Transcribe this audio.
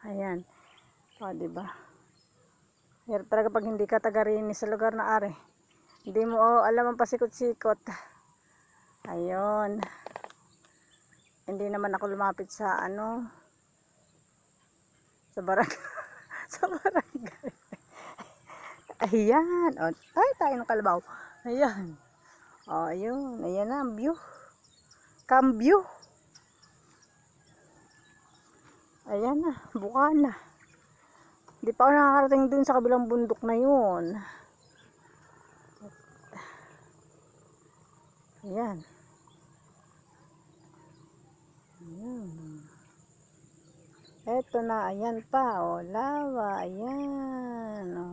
Ayan. O, diba? Hirap talaga pag hindi ka taga-rinis sa lugar na are. Hindi mo alam ang pasikot-sikot. Ayun. Hindi naman ako lumapit sa sa barangay. Sa barangay. Ayan. O, ay, tayo ng kalabaw. Ayan. O, ayun. Ayan na ang view. Cam-view. Ayan na. Buka na. Hindi pa ako nakakarating dun sa kabilang bundok na yun. Ayan. Ayan. Eto na. Ayan pa. O, lawa. Ayan. O.